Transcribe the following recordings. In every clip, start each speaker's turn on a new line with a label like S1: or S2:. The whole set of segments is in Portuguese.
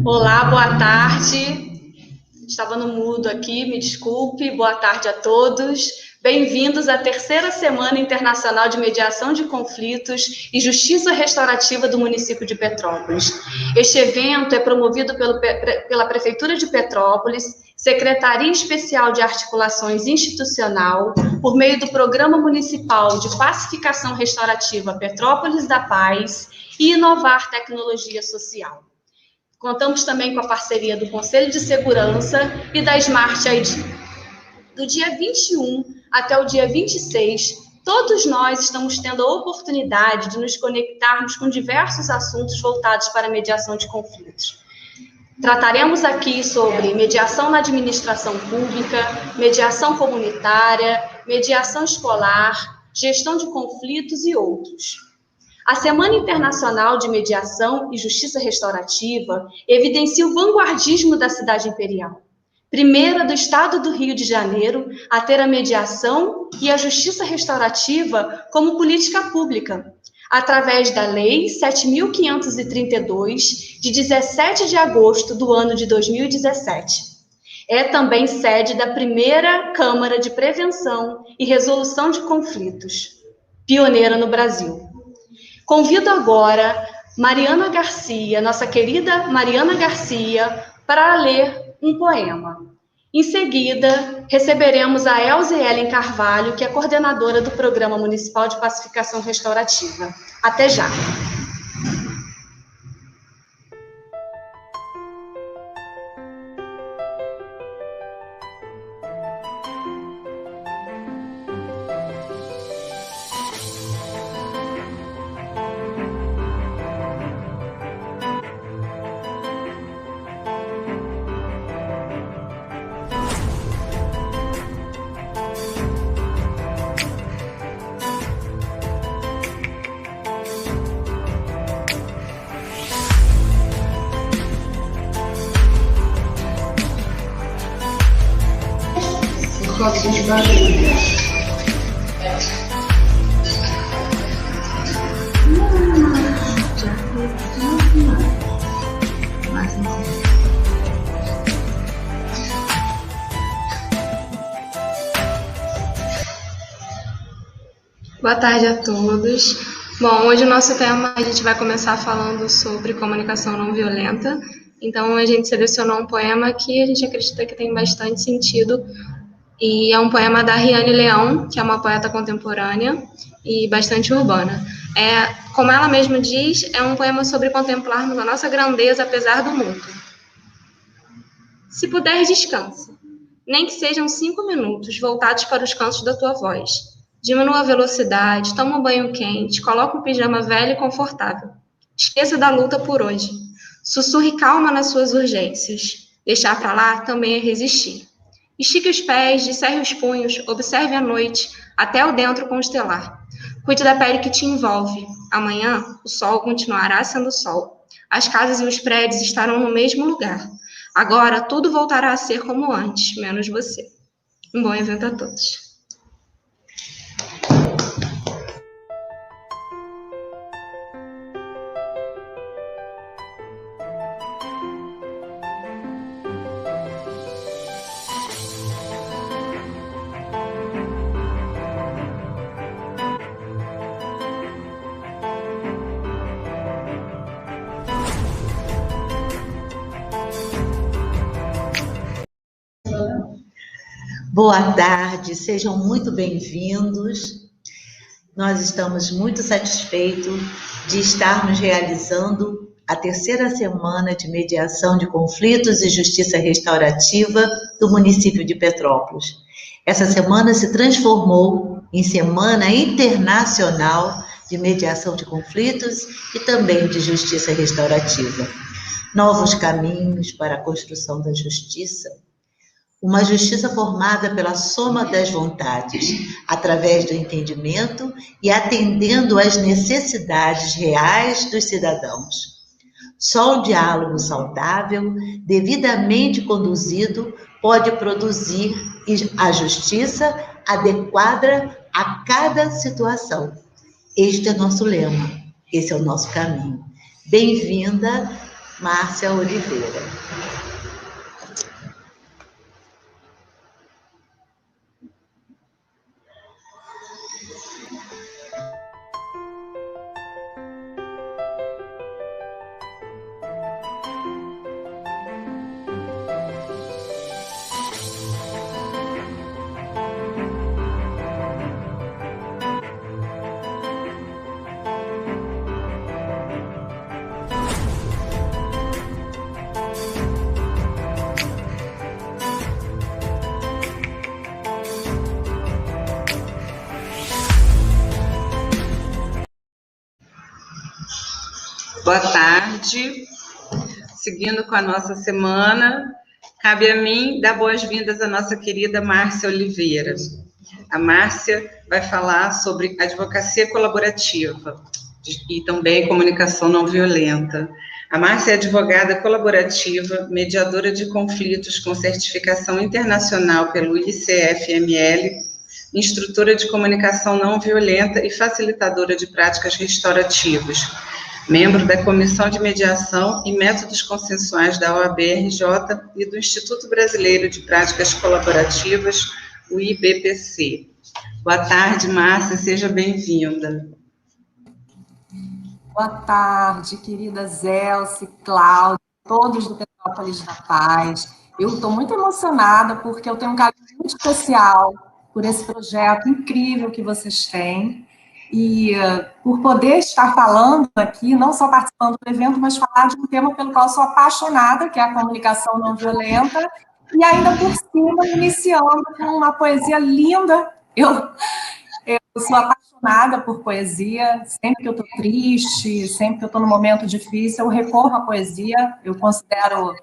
S1: Olá, boa tarde. Estava no mudo aqui, me desculpe. Boa tarde a todos. Bem-vindos à terceira Semana Internacional de Mediação de Conflitos e Justiça Restaurativa do município de Petrópolis. Este evento é promovido pela Prefeitura de Petrópolis, Secretaria Especial de Articulações Institucional, por meio do Programa Municipal de Pacificação Restaurativa Petrópolis da Paz e Inovar Tecnologia Social. Contamos também com a parceria do Conselho de Segurança e da Smart ID. Do dia 21 até o dia 26, todos nós estamos tendo a oportunidade de nos conectarmos com diversos assuntos voltados para a mediação de conflitos. Trataremos aqui sobre mediação na administração pública, mediação comunitária, mediação escolar, gestão de conflitos e outros. A Semana Internacional de Mediação e Justiça Restaurativa evidencia o vanguardismo da cidade imperial, primeira do estado do Rio de Janeiro a ter a mediação e a justiça restaurativa como política pública, através da Lei 7.532, de 17 de agosto do ano de 2017. É também sede da primeira Câmara de Prevenção e Resolução de Conflitos, pioneira no Brasil. Convido agora Mariana Garcia, nossa querida Mariana Garcia, para ler um poema. Em seguida, receberemos a Elze Ellen Carvalho, que é coordenadora do Programa Municipal de Pacificação Restaurativa. Até já!
S2: Boa tarde a todos. Bom, hoje o nosso tema, a gente vai começar falando sobre comunicação não violenta. Então, a gente selecionou um poema que a gente acredita que tem bastante sentido. E é um poema da Riane Leão, que é uma poeta contemporânea e bastante urbana. Como ela mesma diz, é um poema sobre contemplarmos a nossa grandeza apesar do mundo. Se puder, descansa. Nem que sejam 5 minutos voltados para os cantos da tua voz. Diminua a velocidade, toma um banho quente, coloca um pijama velho e confortável. Esqueça da luta por hoje. Sussurre calma nas suas urgências. Deixar para lá também é resistir. Estique os pés, descerre os punhos, observe a noite, até o dentro constelar. Cuide da pele que te envolve. Amanhã, o sol continuará sendo sol. As casas e os prédios estarão no mesmo lugar. Agora, tudo voltará a ser como antes, menos você. Um bom evento a todos.
S3: Boa tarde, sejam muito bem-vindos. Nós estamos muito satisfeitos de estarmos realizando a terceira semana de mediação de conflitos e justiça restaurativa do município de Petrópolis. Essa semana se transformou em Semana Internacional de Mediação de Conflitos e também de Justiça Restaurativa. Novos caminhos para a construção da justiça. Uma justiça formada pela soma das vontades, através do entendimento e atendendo às necessidades reais dos cidadãos. Só o diálogo saudável, devidamente conduzido, pode produzir a justiça adequada a cada situação. Este é nosso lema, esse é o nosso caminho. Bem-vinda, Márcia Oliveira.
S4: Boa tarde. Seguindo com a nossa semana, cabe a mim dar boas-vindas à nossa querida Márcia Oliveira. A Márcia vai falar sobre advocacia colaborativa e também comunicação não violenta. A Márcia é advogada colaborativa, mediadora de conflitos com certificação internacional pelo ICFML, instrutora de comunicação não violenta e facilitadora de práticas restaurativas. Membro da Comissão de Mediação e Métodos Consensuais da OAB-RJ e do Instituto Brasileiro de Práticas Colaborativas, o IBPC. Boa tarde, Márcia, seja bem-vinda.
S5: Boa tarde, querida Zelce, Cláudia, todos do Petrópolis da Paz. Eu estou muito emocionada porque eu tenho um carinho muito especial por esse projeto incrível que vocês têm. E por poder estar falando aqui, não só participando do evento, mas falar de um tema pelo qual sou apaixonada, que é a comunicação não violenta, e ainda por cima, iniciando com uma poesia linda. Eu sou apaixonada por poesia, sempre que eu estou triste, sempre que eu estou num momento difícil, eu recorro à poesia, eu considero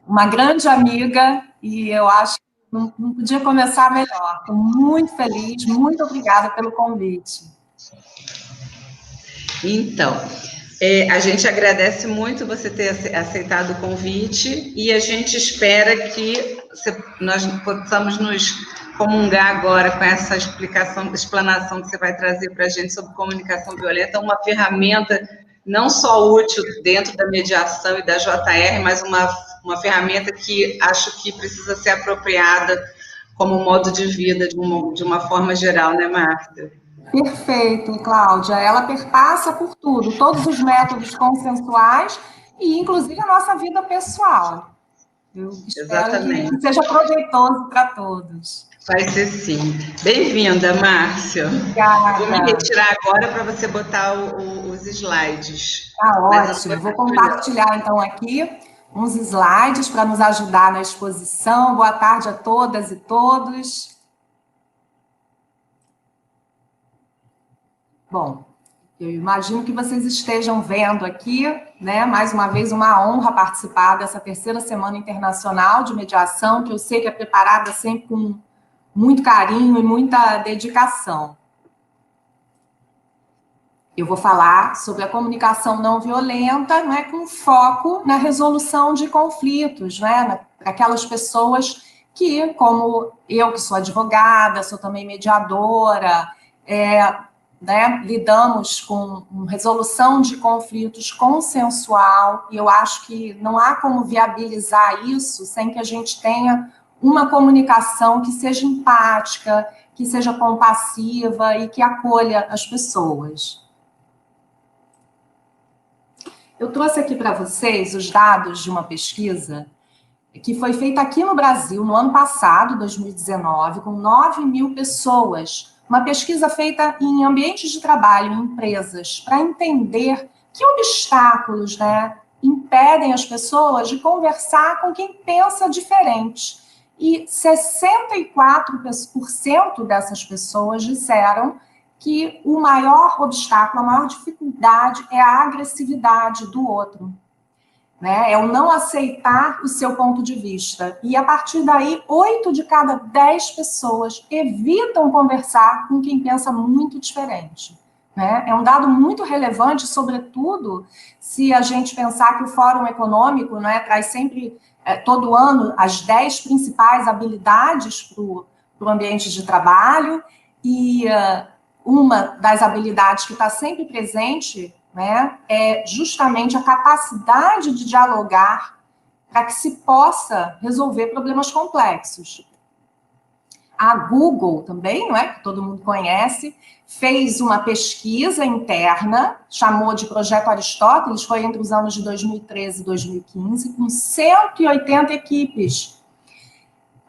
S5: uma grande amiga, e eu acho que não podia começar melhor. Estou muito feliz, muito obrigada pelo convite.
S4: Então, a gente agradece muito você ter aceitado o convite e a gente espera que nós possamos nos comungar agora com essa explanação que você vai trazer para a gente sobre comunicação violenta, uma ferramenta não só útil dentro da mediação e da JR, mas uma ferramenta que acho que precisa ser apropriada como modo de vida de uma forma geral, né, Márcia?
S5: Perfeito, Cláudia. Ela perpassa por tudo, todos os métodos consensuais e, inclusive, a nossa vida pessoal. Eu espero que seja proveitoso para todos.
S4: Vai ser sim. Bem-vinda, Márcia.
S5: Obrigada.
S4: Vou me retirar agora para você botar os slides.
S5: Tá ótimo. Eu vou compartilhar, então, aqui uns slides para nos ajudar na exposição. Boa tarde a todas e todos. Bom, eu imagino que vocês estejam vendo aqui, né, mais uma vez, uma honra participar dessa terceira Semana Internacional de Mediação, que eu sei que é preparada sempre com muito carinho e muita dedicação. Eu vou falar sobre a comunicação não violenta, né, com foco na resolução de conflitos, né, para aquelas pessoas que, como eu, que sou advogada, sou também mediadora, né, lidamos com resolução de conflitos consensual, e eu acho que não há como viabilizar isso sem que a gente tenha uma comunicação que seja empática, que seja compassiva e que acolha as pessoas. Eu trouxe aqui para vocês os dados de uma pesquisa que foi feita aqui no Brasil no ano passado, 2019, com 9.000 pessoas. Uma pesquisa feita em ambientes de trabalho, em empresas, para entender que obstáculos, né, impedem as pessoas de conversar com quem pensa diferente. E 64% dessas pessoas disseram que o maior obstáculo, a maior dificuldade é a agressividade do outro, né? É o não aceitar o seu ponto de vista. E, a partir daí, 8 de cada 10 pessoas evitam conversar com quem pensa muito diferente, né? É um dado muito relevante, sobretudo se a gente pensar que o Fórum Econômico, né, traz sempre, todo ano, as 10 principais habilidades para o ambiente de trabalho, e uma das habilidades que está sempre presente né, é justamente a capacidade de dialogar para que se possa resolver problemas complexos. A Google também, não é, que todo mundo conhece, fez uma pesquisa interna, chamou de Projeto Aristóteles, foi entre os anos de 2013 e 2015, com 180 equipes,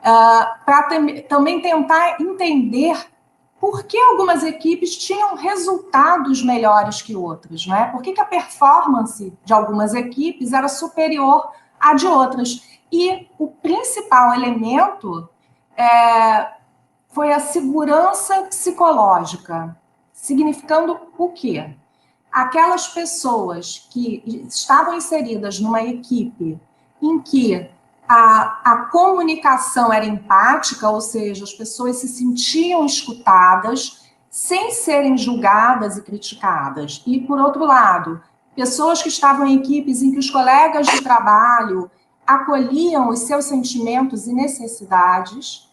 S5: para também tentar entender por que algumas equipes tinham resultados melhores que outras, não é? Por que a performance de algumas equipes era superior à de outras. E o principal elemento foi a segurança psicológica, significando o quê? Aquelas pessoas que estavam inseridas numa equipe em que a comunicação era empática, ou seja, as pessoas se sentiam escutadas sem serem julgadas e criticadas. E, por outro lado, pessoas que estavam em equipes em que os colegas de trabalho acolhiam os seus sentimentos e necessidades,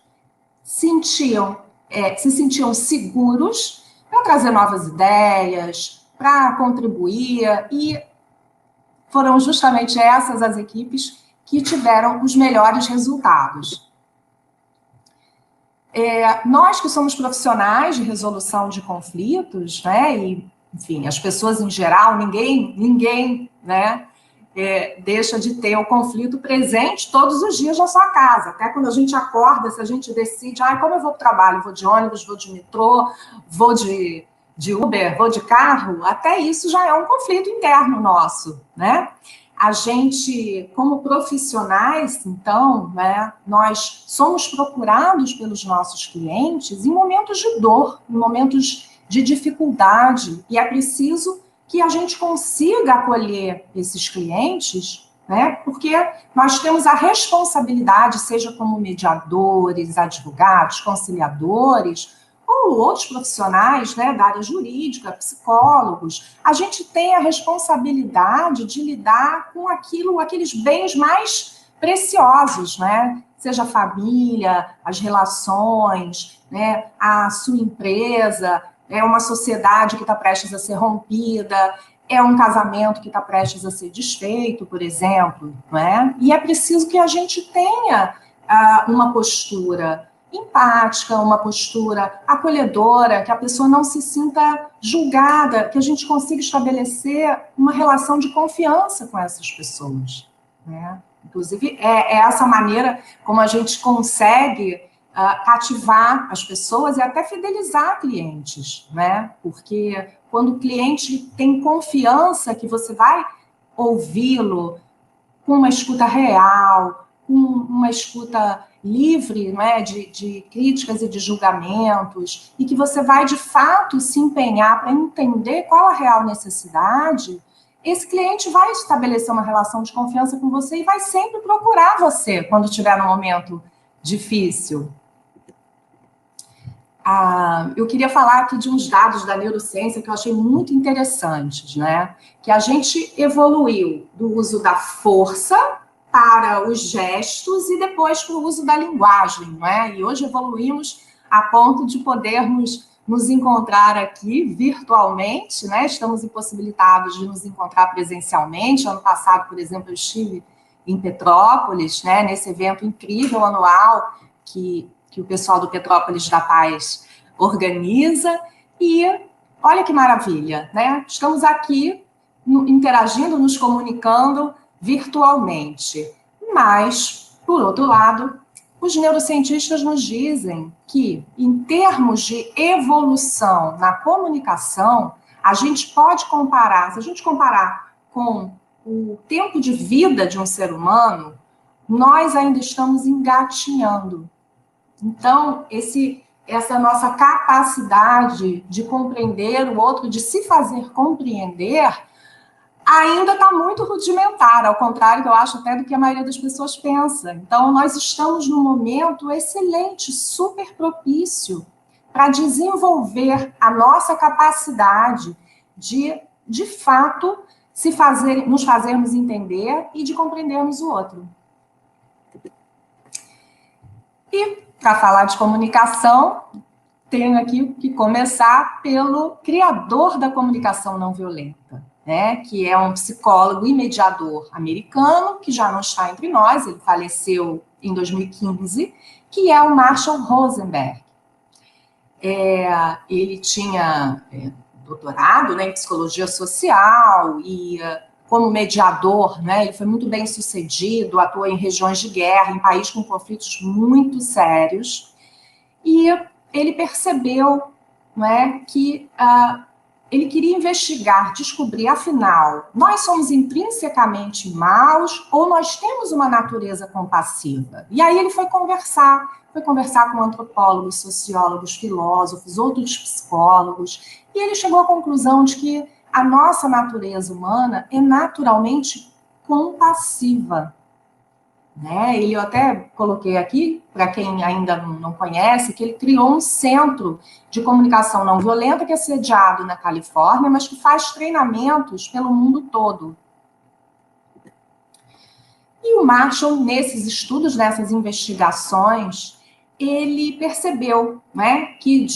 S5: se sentiam seguros para trazer novas ideias, para contribuir, e foram justamente essas as equipes que tiveram os melhores resultados. Nós que somos profissionais de resolução de conflitos, né, e, enfim, as pessoas em geral, ninguém, né, deixa de ter o conflito presente todos os dias na sua casa. Até quando a gente acorda, se a gente decide, como eu vou para o trabalho? Vou de ônibus, vou de metrô, vou de Uber, vou de carro? Até isso já é um conflito interno nosso, né? A gente, como profissionais, então, né, nós somos procurados pelos nossos clientes em momentos de dor, em momentos de dificuldade, e é preciso que a gente consiga acolher esses clientes, né, porque nós temos a responsabilidade, seja como mediadores, advogados, conciliadores, ou outros profissionais, né, da área jurídica, psicólogos, a gente tem a responsabilidade de lidar com aqueles bens mais preciosos, né, seja a família, as relações, né, a sua empresa, é uma sociedade que está prestes a ser rompida, é um casamento que está prestes a ser desfeito, por exemplo, não é? E é preciso que a gente tenha uma postura empática, uma postura acolhedora, que a pessoa não se sinta julgada, que a gente consiga estabelecer uma relação de confiança com essas pessoas, né? Inclusive, é essa maneira como a gente consegue cativar as pessoas e até fidelizar clientes, né? Porque quando o cliente tem confiança que você vai ouvi-lo com uma escuta real, com uma escuta livre, né, de críticas e de julgamentos, e que você vai, de fato, se empenhar para entender qual a real necessidade, esse cliente vai estabelecer uma relação de confiança com você e vai sempre procurar você quando estiver num momento difícil. Eu queria falar aqui de uns dados da neurociência que eu achei muito interessantes, né? Que a gente evoluiu do uso da força para os gestos e depois para o uso da linguagem, não é? E hoje evoluímos a ponto de podermos nos encontrar aqui virtualmente, né? Estamos impossibilitados de nos encontrar presencialmente. Ano passado, por exemplo, eu estive em Petrópolis, né? Nesse evento incrível anual que o pessoal do Petrópolis da Paz organiza, e olha que maravilha, né? Estamos aqui interagindo, nos comunicando virtualmente. Mas, por outro lado, os neurocientistas nos dizem que, em termos de evolução na comunicação, a gente pode comparar, se a gente comparar com o tempo de vida de um ser humano, nós ainda estamos engatinhando. Então, essa nossa capacidade de compreender o outro, de se fazer compreender, ainda está muito rudimentar, ao contrário, que eu acho até do que a maioria das pessoas pensa. Então, nós estamos num momento excelente, super propício, para desenvolver a nossa capacidade de fato, nos fazermos entender e de compreendermos o outro. E, para falar de comunicação, tenho aqui que começar pelo criador da comunicação não violenta. né, que é um psicólogo e mediador americano, que já não está entre nós, ele faleceu em 2015, que é o Marshall Rosenberg. Ele tinha doutorado, né, em psicologia social e como mediador, né, ele foi muito bem sucedido, atuou em regiões de guerra, em países com conflitos muito sérios, e ele percebeu, né, que ele queria investigar, descobrir, afinal, nós somos intrinsecamente maus ou nós temos uma natureza compassiva? E aí ele foi conversar com antropólogos, sociólogos, filósofos, outros psicólogos, e ele chegou à conclusão de que a nossa natureza humana é naturalmente compassiva. Né? E eu até coloquei aqui, para quem ainda não conhece, que ele criou um centro de comunicação não violenta que é sediado na Califórnia, mas que faz treinamentos pelo mundo todo. E o Marshall, nesses estudos, nessas investigações, ele percebeu, né, que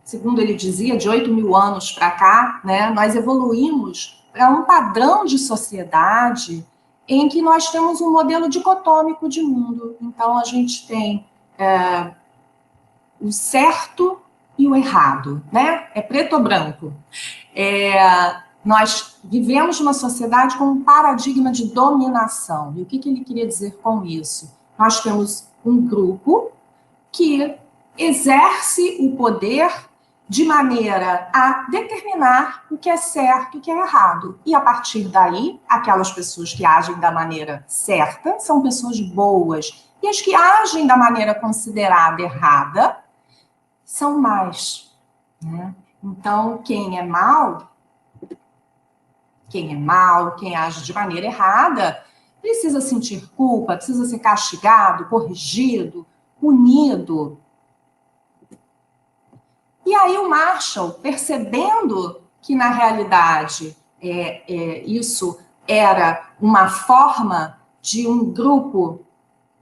S5: segundo ele dizia, de 8.000 anos para cá, né, nós evoluímos para um padrão de sociedade em que nós temos um modelo dicotômico de mundo. Então, a gente tem o certo e o errado, né? É preto ou branco. Nós vivemos numa sociedade com um paradigma de dominação. E o que ele queria dizer com isso? Nós temos um grupo que exerce o poder de maneira a determinar o que é certo e o que é errado. E, a partir daí, aquelas pessoas que agem da maneira certa são pessoas boas. E as que agem da maneira considerada errada são más. Né? Então, quem age de maneira errada, precisa sentir culpa, precisa ser castigado, corrigido, punido. E aí o Marshall, percebendo que, na realidade, isso era uma forma de um grupo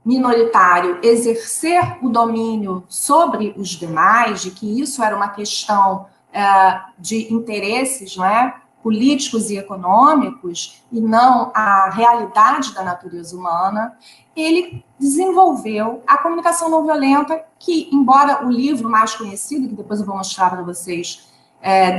S5: minoritário exercer o domínio sobre os demais, de que isso era uma questão de interesses, não é, políticos e econômicos, e não a realidade da natureza humana, ele desenvolveu a comunicação não violenta, que, embora o livro mais conhecido, que depois eu vou mostrar para vocês,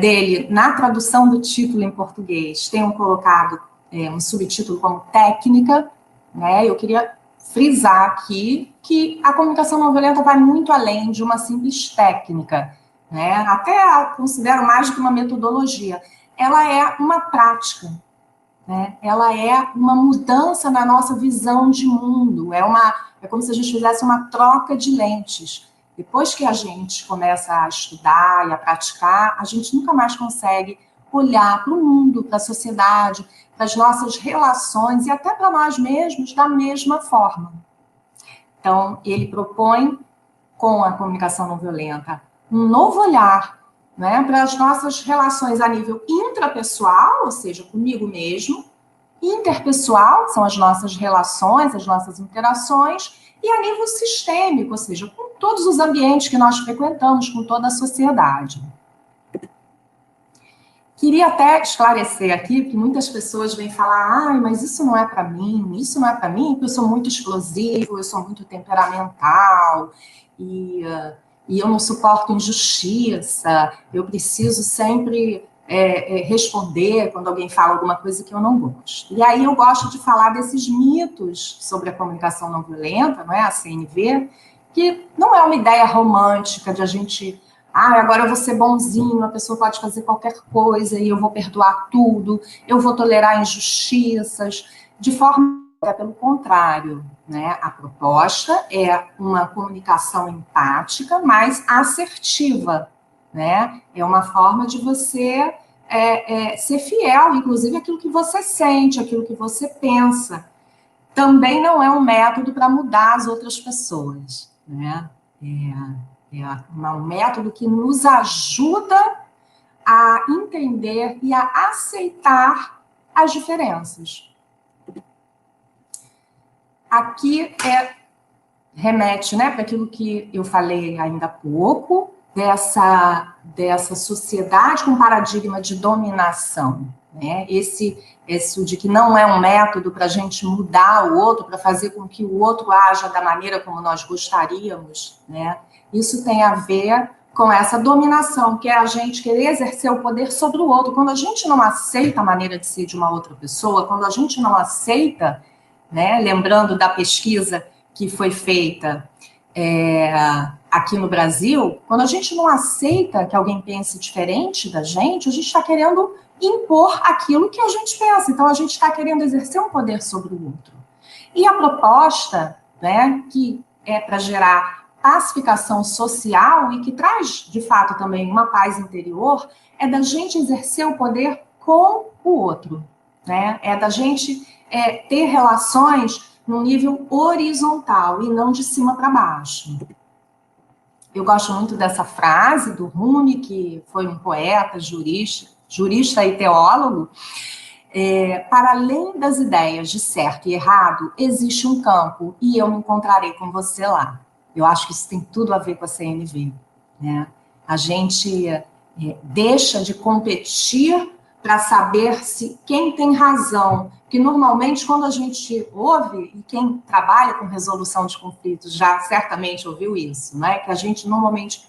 S5: dele, na tradução do título em português, tenham colocado um subtítulo como técnica, né? Eu queria frisar aqui que a comunicação não violenta vai muito além de uma simples técnica, né? Até considero mais do que uma metodologia. Ela é uma prática, né? Ela é uma mudança na nossa visão de mundo, é como se a gente fizesse uma troca de lentes. Depois que a gente começa a estudar e a praticar, a gente nunca mais consegue olhar para o mundo, para a sociedade, para as nossas relações e até para nós mesmos da mesma forma. Então, ele propõe, com a comunicação não violenta, um novo olhar, né, para as nossas relações a nível intrapessoal, ou seja, comigo mesmo, interpessoal, são as nossas relações, as nossas interações, e a nível sistêmico, ou seja, com todos os ambientes que nós frequentamos, com toda a sociedade. Queria até esclarecer aqui, porque muitas pessoas vêm falar, mas isso não é para mim, porque eu sou muito explosivo, eu sou muito temperamental, e eu não suporto injustiça, eu preciso sempre responder quando alguém fala alguma coisa que eu não gosto. E aí eu gosto de falar desses mitos sobre a comunicação não violenta, não é, a CNV, que não é uma ideia romântica de a gente, agora eu vou ser bonzinho, a pessoa pode fazer qualquer coisa e eu vou perdoar tudo, eu vou tolerar injustiças, de forma, pelo contrário, né? A proposta é uma comunicação empática, mas assertiva, né? É uma forma de você ser fiel, inclusive, àquilo que você sente, àquilo que você pensa. Também não é um método para mudar as outras pessoas, né? Um método que nos ajuda a entender e a aceitar as diferenças. Aqui remete, né, para aquilo que eu falei ainda há pouco, dessa sociedade com paradigma de dominação, né? Esse de que não é um método para a gente mudar o outro, para fazer com que o outro haja da maneira como nós gostaríamos, né? Isso tem a ver com essa dominação, que é a gente querer exercer o poder sobre o outro. Quando a gente não aceita a maneira de ser de uma outra pessoa, quando a gente não aceita, né, lembrando da pesquisa que foi feita aqui no Brasil, quando a gente não aceita que alguém pense diferente da gente, a gente está querendo impor aquilo que a gente pensa. Então, a gente está querendo exercer um poder sobre o outro. E a proposta, né, que é para gerar pacificação social e que traz, de fato, também uma paz interior, é da gente exercer o poder com o outro, né? É da gente ter relações num nível horizontal e não de cima para baixo. Eu gosto muito dessa frase do Rumi, que foi um poeta, jurista e teólogo. Para além das ideias de certo e errado, existe um campo e eu me encontrarei com você lá. Eu acho que isso tem tudo a ver com a CNV, né? A gente deixa de competir para saber se quem tem razão, que normalmente quando a gente ouve, e quem trabalha com resolução de conflitos já certamente ouviu isso, né? Que a gente normalmente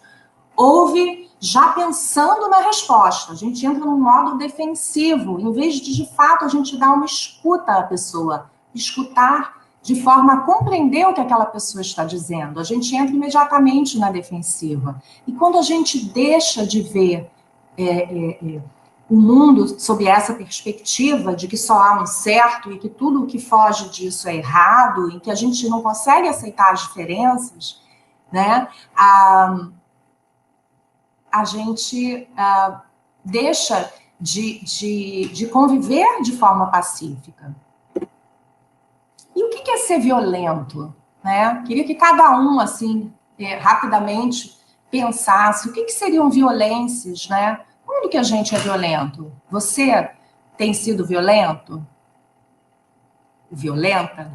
S5: ouve já pensando na resposta, a gente entra num modo defensivo, em vez de fato a gente dar uma escuta à pessoa, escutar de forma a compreender o que aquela pessoa está dizendo, a gente entra imediatamente na defensiva. E quando a gente deixa de ver o mundo sob essa perspectiva de que só há um certo e que tudo o que foge disso é errado e que a gente não consegue aceitar as diferenças, né? A gente deixa de conviver de forma pacífica. E o que é ser violento, né? Queria que cada um, assim, rapidamente pensasse o que seriam violências, né? Quando que a gente é violento? Você tem sido violento? Violenta?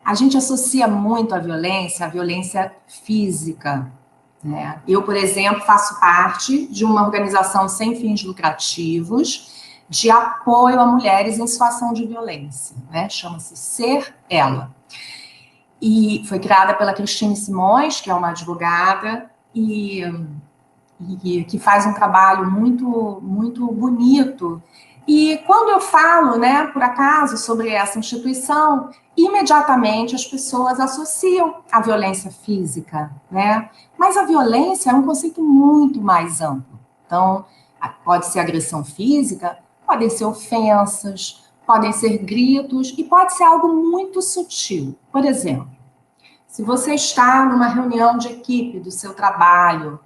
S5: A gente associa muito a violência física, né? Eu, por exemplo, faço parte de uma organização sem fins lucrativos de apoio a mulheres em situação de violência, né? Chama-se Ser Ela. E foi criada pela Cristine Simões, que é uma advogada, e que faz um trabalho muito, muito bonito. E quando eu falo, né, por acaso, sobre essa instituição, imediatamente as pessoas associam a violência física, né? Mas a violência é um conceito muito mais amplo. Então, pode ser agressão física, podem ser ofensas, podem ser gritos e pode ser algo muito sutil. Por exemplo, se você está numa reunião de equipe do seu trabalho,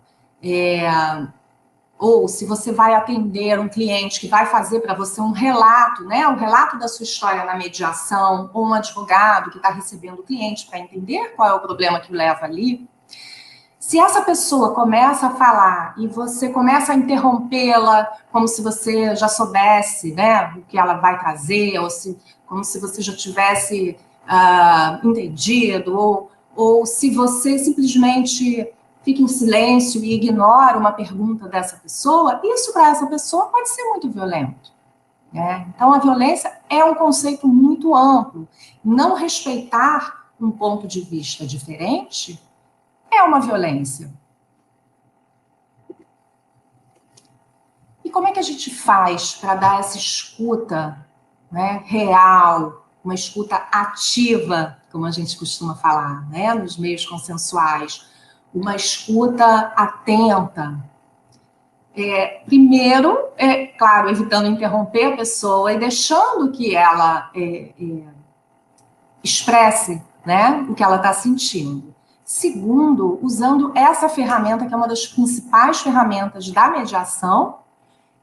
S5: ou se você vai atender um cliente que vai fazer para você um relato, né, um relato da sua história na mediação, ou um advogado que está recebendo o cliente para entender qual é o problema que o leva ali, se essa pessoa começa a falar e você começa a interrompê-la como se você já soubesse, né, o que ela vai trazer, ou como se você já tivesse entendido, ou se você simplesmente fica em silêncio e ignora uma pergunta dessa pessoa, isso para essa pessoa pode ser muito violento, né? Então, a violência é um conceito muito amplo. Não respeitar um ponto de vista diferente é uma violência. E como é que a gente faz para dar essa escuta, né, real, uma escuta ativa, como a gente costuma falar, né, nos meios consensuais, uma escuta atenta? Primeiro, claro, evitando interromper a pessoa e deixando que ela expresse, né, o que ela está sentindo. Segundo, usando essa ferramenta, que é uma das principais ferramentas da mediação,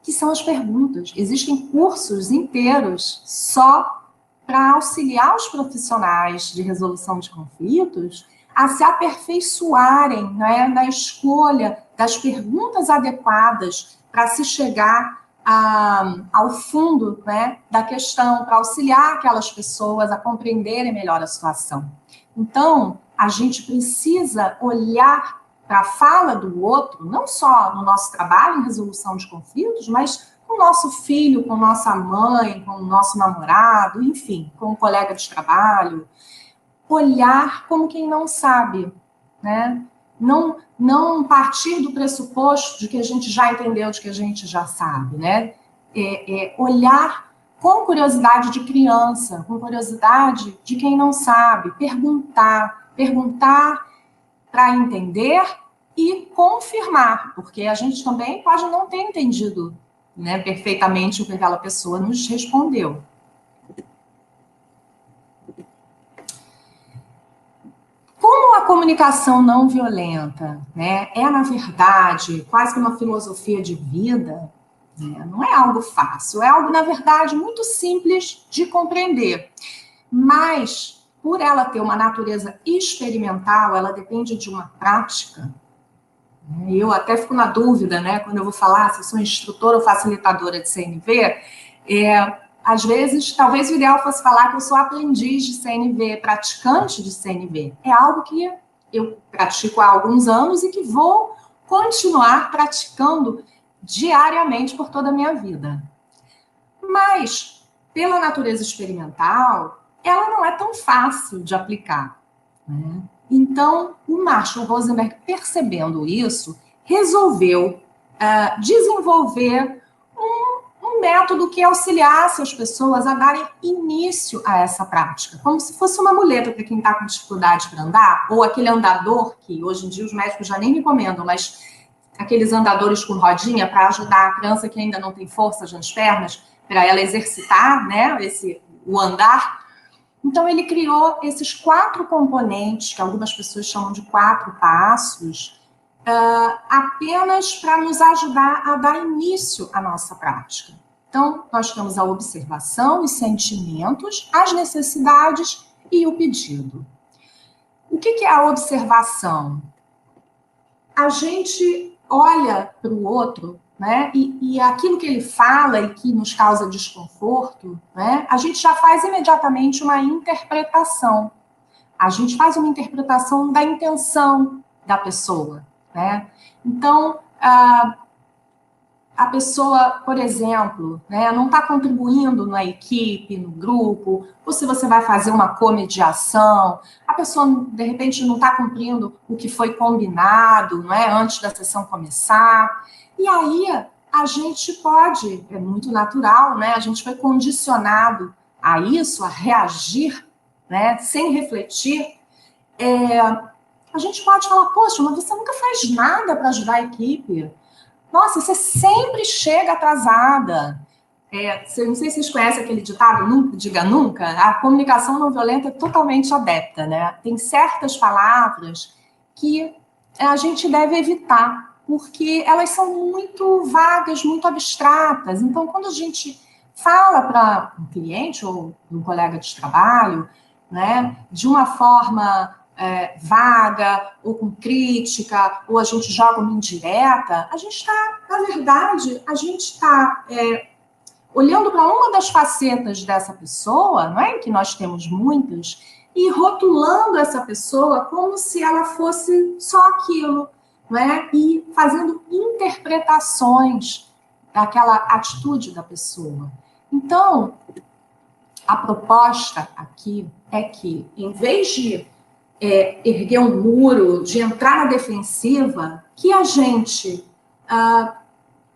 S5: que são as perguntas. Existem cursos inteiros só para auxiliar os profissionais de resolução de conflitos a se aperfeiçoarem, né, na escolha das perguntas adequadas para se chegar ao fundo, né, da questão, para auxiliar aquelas pessoas a compreenderem melhor a situação. Então, a gente precisa olhar para a fala do outro, não só no nosso trabalho em resolução de conflitos, mas com com o nosso filho, com nossa mãe, com o nosso namorado, enfim, com um colega de trabalho. Olhar como quem não sabe, né? Não partir do pressuposto de que a gente já entendeu, de que a gente já sabe, né? Olhar com curiosidade de criança, com curiosidade de quem não sabe, perguntar para entender e confirmar, porque a gente também pode não ter entendido, né, perfeitamente o que aquela pessoa nos respondeu. Como a comunicação não violenta, né, na verdade, quase que uma filosofia de vida, né, não é algo fácil, é algo, na verdade, muito simples de compreender. Mas, por ela ter uma natureza experimental, ela depende de uma prática. Eu até fico na dúvida, né, quando eu vou falar se eu sou instrutora ou facilitadora de CNV, às vezes, talvez o ideal fosse falar que eu sou aprendiz de CNV, praticante de CNV. É algo que eu pratico há alguns anos e que vou continuar praticando diariamente por toda a minha vida. Mas, pela natureza experimental, ela não é tão fácil de aplicar, né? Então, o Marshall Rosenberg, percebendo isso, resolveu desenvolver um método que auxiliasse as pessoas a darem início a essa prática, como se fosse uma muleta para quem está com dificuldade para andar, ou aquele andador que hoje em dia os médicos já nem recomendam, mas aqueles andadores com rodinha para ajudar a criança que ainda não tem força nas pernas, para ela exercitar, né, o andar. Então, ele criou esses 4 componentes, que algumas pessoas chamam de 4 passos, apenas para nos ajudar a dar início à nossa prática. Então, nós temos a observação, os sentimentos, as necessidades e o pedido. O que é a observação? A gente olha para o outro, né, e aquilo que ele fala e que nos causa desconforto, né, a gente já faz imediatamente uma interpretação. A gente faz uma interpretação da intenção da pessoa, né? Então, a pessoa, por exemplo, né, não está contribuindo na equipe, no grupo, ou se você vai fazer uma comediação, a pessoa, de repente, não está cumprindo o que foi combinado, não é, antes da sessão começar. E aí, a gente pode, é muito natural, né, a gente foi condicionado a isso, a reagir, né, sem refletir. A gente pode falar, poxa, mas você nunca faz nada para ajudar a equipe. Nossa, você sempre chega atrasada. Não sei se vocês conhecem aquele ditado, nunca diga nunca. A comunicação não violenta é totalmente adepta, né? Tem certas palavras que a gente deve evitar, porque elas são muito vagas, muito abstratas. Então, quando a gente fala para um cliente ou um colega de trabalho, né, de uma forma vaga, ou com crítica, ou a gente joga uma indireta, a gente está, na verdade, a gente está olhando para uma das facetas dessa pessoa, não é? Que nós temos muitas, e rotulando essa pessoa como se ela fosse só aquilo, não é? E fazendo interpretações daquela atitude da pessoa. Então, a proposta aqui é que, em vez de erguer um muro, de entrar na defensiva, que a gente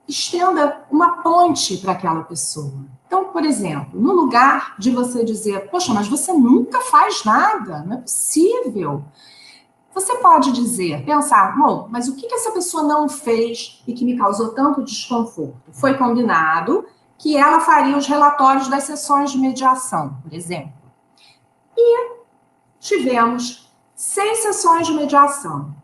S5: estenda uma ponte para aquela pessoa. Então, por exemplo, no lugar de você dizer, poxa, mas você nunca faz nada, não é possível. Você pode dizer, pensar, bom, mas o que essa pessoa não fez e que me causou tanto desconforto? Foi combinado que ela faria os relatórios das sessões de mediação, por exemplo. E tivemos 6 sessões de mediação.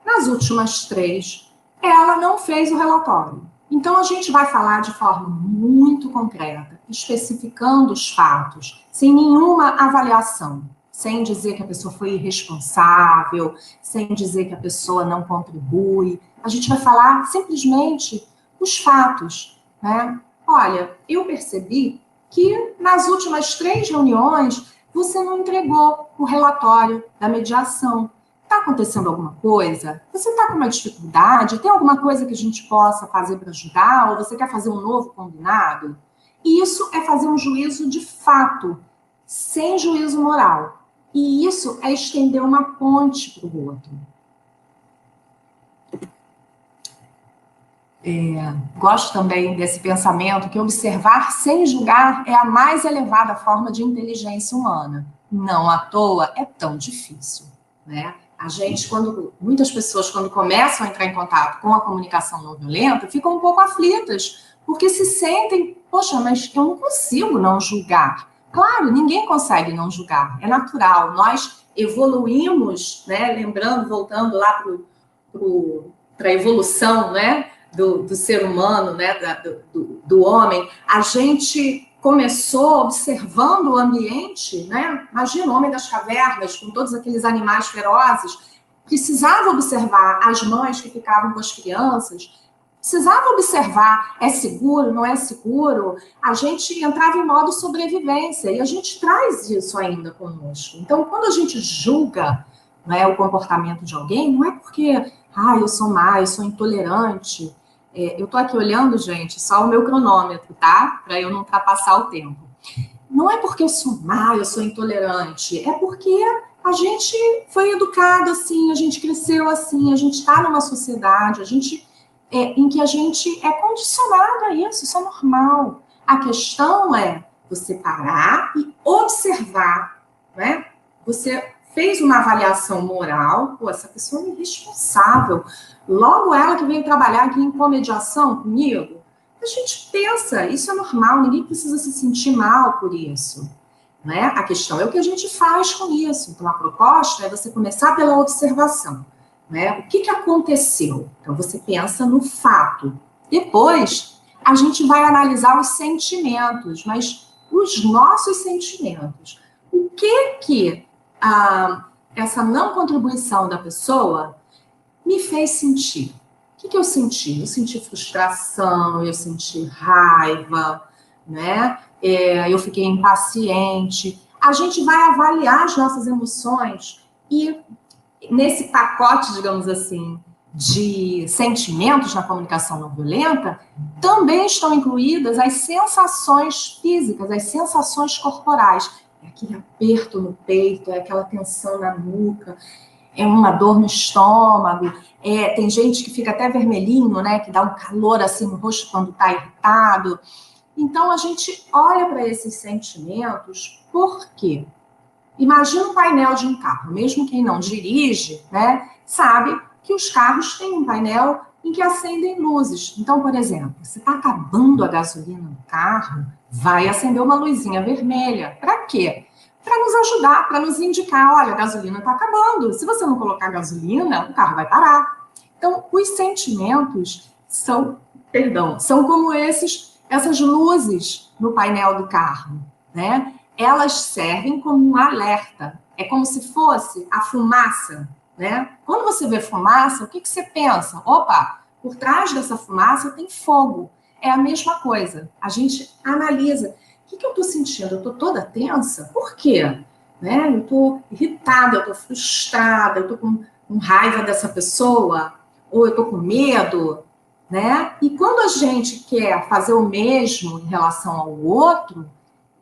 S5: Nas últimas 3, ela não fez o relatório. Então, a gente vai falar de forma muito concreta, especificando os fatos, sem nenhuma avaliação, sem dizer que a pessoa foi irresponsável, sem dizer que a pessoa não contribui. A gente vai falar simplesmente os fatos, né? Olha, eu percebi que nas últimas 3 reuniões você não entregou o relatório da mediação. está acontecendo alguma coisa? Você está com uma dificuldade? Tem alguma coisa que a gente possa fazer para ajudar? Ou você quer fazer um novo combinado? E isso é fazer um juízo de fato, sem juízo moral. E isso é estender uma ponte para o outro. Gosto também desse pensamento que observar sem julgar é a mais elevada forma de inteligência humana. Não à toa é tão difícil, né? A gente, muitas pessoas, quando começam a entrar em contato com a comunicação não violenta, ficam um pouco aflitas, porque se sentem, poxa, mas eu não consigo não julgar. Claro, ninguém consegue não julgar, é natural. Nós evoluímos, né? Lembrando, voltando lá para a evolução, né? Do ser humano, né? do homem, a gente começou observando o ambiente, né? Imagina o homem das cavernas, com todos aqueles animais ferozes, precisava observar as mães que ficavam com as crianças, precisava observar, é seguro, não é seguro? A gente entrava em modo sobrevivência, e a gente traz isso ainda conosco. Então, quando a gente julga, né, o comportamento de alguém, não é porque, eu sou má, eu sou intolerante. Eu estou aqui olhando, gente, só o meu cronômetro, tá? Para eu não ultrapassar o tempo. Não é porque eu sou má, eu sou intolerante. É porque a gente foi educado assim, a gente cresceu assim, a gente está numa sociedade, em que a gente é condicionado a isso é normal. A questão é você parar e observar, né? Você fez uma avaliação moral, essa pessoa é irresponsável. Logo ela que veio trabalhar aqui em comediação comigo, a gente pensa, isso é normal, ninguém precisa se sentir mal por isso. Né? A questão é o que a gente faz com isso. Então, a proposta é você começar pela observação. Né? O que aconteceu? Então, você pensa no fato. Depois, a gente vai analisar os sentimentos, mas os nossos sentimentos. O que essa não contribuição da pessoa me fez sentir? O que eu senti? Eu senti frustração, eu senti raiva, né? Eu fiquei impaciente. A gente vai avaliar as nossas emoções e nesse pacote, digamos assim, de sentimentos na comunicação não violenta, também estão incluídas as sensações físicas, as sensações corporais. É aquele aperto no peito, é aquela tensão na nuca, é uma dor no estômago, tem gente que fica até vermelhinho, né, que dá um calor assim no rosto quando está irritado. Então, a gente olha para esses sentimentos, por quê? Imagina um painel de um carro, mesmo quem não dirige, né, sabe que os carros têm um painel em que acendem luzes. Então, por exemplo, se está acabando a gasolina no carro, vai acender uma luzinha vermelha. Para quê? Para nos ajudar, para nos indicar, olha, a gasolina está acabando. Se você não colocar gasolina, o carro vai parar. Então, os sentimentos são como essas luzes no painel do carro, né? Elas servem como um alerta. É como se fosse a fumaça, né? Quando você vê fumaça, o que você pensa? Opa, por trás dessa fumaça tem fogo. É a mesma coisa. A gente analisa. O que eu estou sentindo? Eu estou toda tensa? Por quê? Né? Eu estou irritada, eu estou frustrada, eu estou com raiva dessa pessoa, ou eu estou com medo, né? E quando a gente quer fazer o mesmo em relação ao outro,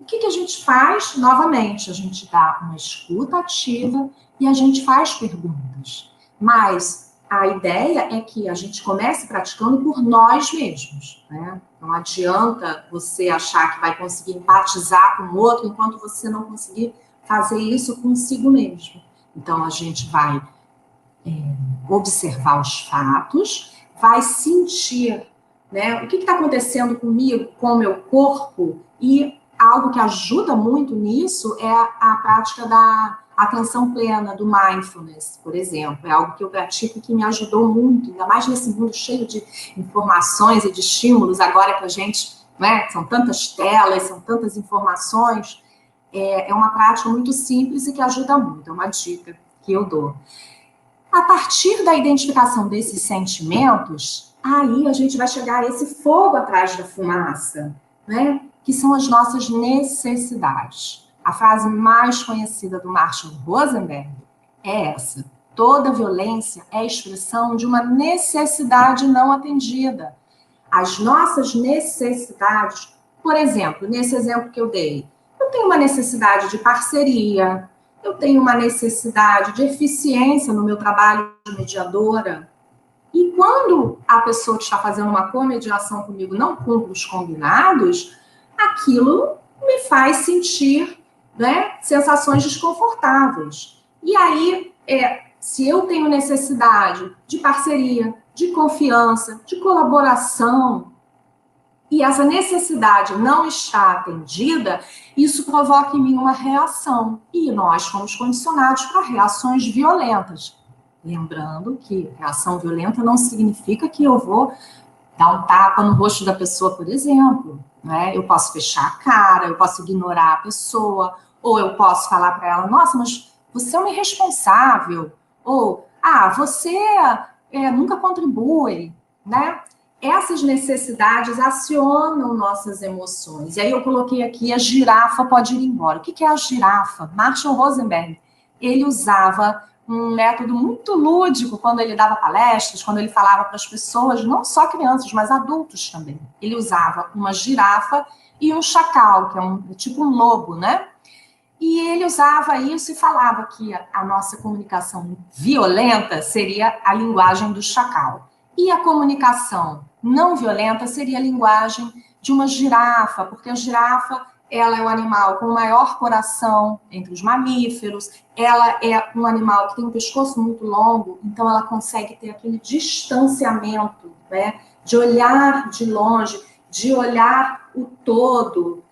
S5: o que a gente faz? Novamente, a gente dá uma escuta ativa e a gente faz perguntas. Mas a ideia é que a gente comece praticando por nós mesmos, né? Não adianta você achar que vai conseguir empatizar com o outro enquanto você não conseguir fazer isso consigo mesmo. Então, a gente vai observar os fatos, vai sentir, né, o que está acontecendo comigo, com o meu corpo, e algo que ajuda muito nisso é a prática da atenção plena, do mindfulness, por exemplo. É algo que eu pratico e que me ajudou muito, ainda mais nesse mundo cheio de informações e de estímulos, agora que a gente, né, são tantas telas, são tantas informações, é uma prática muito simples e que ajuda muito, é uma dica que eu dou. A partir da identificação desses sentimentos, aí a gente vai chegar a esse fogo atrás da fumaça, né, que são as nossas necessidades. A frase mais conhecida do Marshall Rosenberg é essa: Toda violência é a expressão de uma necessidade não atendida. As nossas necessidades, por exemplo, nesse exemplo que eu dei, eu tenho uma necessidade de parceria, eu tenho uma necessidade de eficiência no meu trabalho de mediadora, e quando a pessoa que está fazendo uma comediação comigo não cumpre os combinados, aquilo me faz sentir, né, sensações desconfortáveis. E aí, se eu tenho necessidade de parceria, de confiança, de colaboração, e essa necessidade não está atendida, isso provoca em mim uma reação. E nós fomos condicionados para reações violentas. Lembrando que reação violenta não significa que eu vou dar um tapa no rosto da pessoa, por exemplo. Né? Eu posso fechar a cara, eu posso ignorar a pessoa, ou eu posso falar para ela, nossa, mas você é um irresponsável, ou, você nunca contribui, né? Essas necessidades acionam nossas emoções. E aí eu coloquei aqui, a girafa pode ir embora. O que é a girafa? Marshall Rosenberg, ele usava um método muito lúdico quando ele dava palestras, quando ele falava para as pessoas, não só crianças, mas adultos também. Ele usava uma girafa e um chacal, que é tipo um lobo, né? E ele usava isso e falava que a nossa comunicação violenta seria a linguagem do chacal. E a comunicação não violenta seria a linguagem de uma girafa, porque a girafa, ela é o animal com o maior coração entre os mamíferos, ela é um animal que tem um pescoço muito longo, então ela consegue ter aquele distanciamento, né, de olhar de longe, de olhar o todo,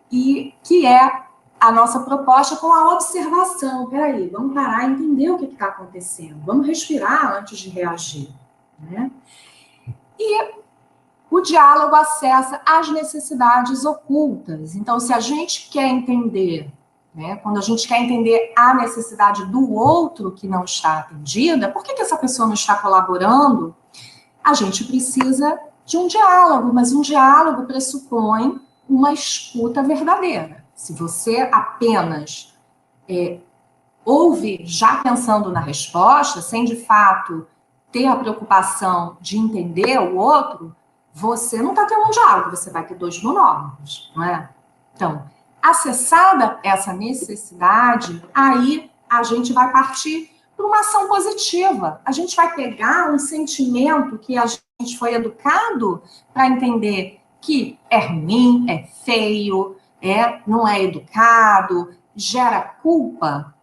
S5: e que é a nossa proposta com a observação. Peraí, vamos parar e entender o que está acontecendo, vamos respirar antes de reagir. Né? E o diálogo acessa as necessidades ocultas. Então, se a gente quer entender, né, quando a gente quer entender a necessidade do outro que não está atendida, por que essa pessoa não está colaborando? A gente precisa de um diálogo, mas um diálogo pressupõe uma escuta verdadeira. Se você apenas ouve já pensando na resposta, sem de fato ter a preocupação de entender o outro, você não está tendo um diálogo, você vai ter dois monólogos, não é? Então, acessada essa necessidade, aí a gente vai partir para uma ação positiva. A gente vai pegar um sentimento que a gente foi educado para entender que é ruim, é feio, não é educado, gera culpa.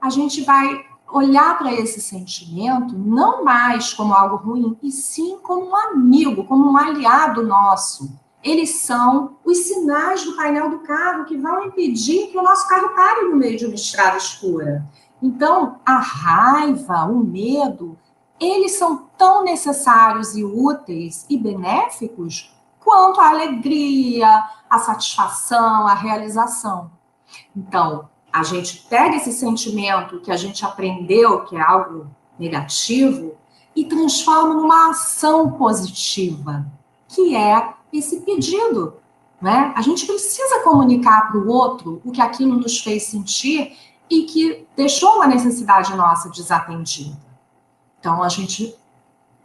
S5: A gente vai olhar para esse sentimento não mais como algo ruim, e sim como um amigo, como um aliado nosso. Eles são os sinais do painel do carro que vão impedir que o nosso carro pare no meio de uma estrada escura. Então, a raiva, o medo, eles são tão necessários e úteis e benéficos quanto a alegria, a satisfação, a realização. Então, a gente pega esse sentimento que a gente aprendeu, que é algo negativo, e transforma numa ação positiva, que é esse pedido, né? A gente precisa comunicar para o outro o que aquilo nos fez sentir e que deixou uma necessidade nossa desatendida. Então, a gente,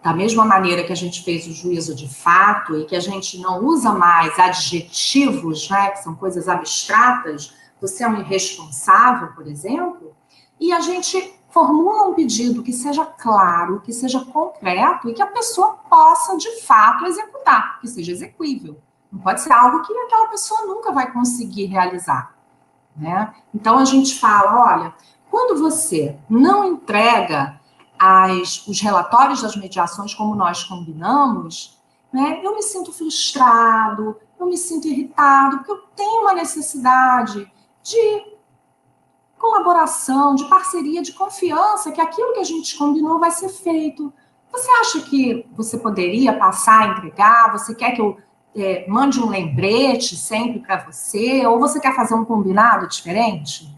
S5: da mesma maneira que a gente fez o juízo de fato e que a gente não usa mais adjetivos, né, que são coisas abstratas, você é um irresponsável, por exemplo, e a gente formula um pedido que seja claro, que seja concreto e que a pessoa possa, de fato, executar, que seja execuível. Não pode ser algo que aquela pessoa nunca vai conseguir realizar. Né? Então, a gente fala, olha, quando você não entrega os relatórios das mediações como nós combinamos, né, eu me sinto frustrado, eu me sinto irritado, porque eu tenho uma necessidade de colaboração, de parceria, de confiança, que aquilo que a gente combinou vai ser feito. Você acha que você poderia passar a entregar? Você quer que eu mande um lembrete sempre para você? Ou você quer fazer um combinado diferente?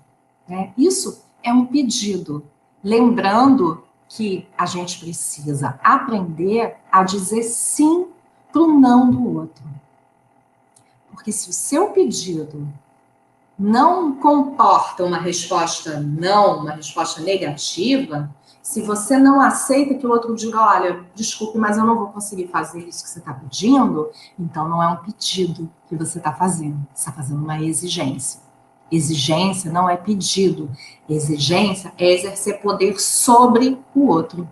S5: Isso é um pedido. Lembrando que a gente precisa aprender a dizer sim para o não do outro. Porque se o seu pedido não comporta uma resposta não, uma resposta negativa, se você não aceita que o outro diga, olha, desculpe, mas eu não vou conseguir fazer isso que você está pedindo, então não é um pedido que você está fazendo, você está fazendo uma exigência. Exigência não é pedido, exigência é exercer poder sobre o outro.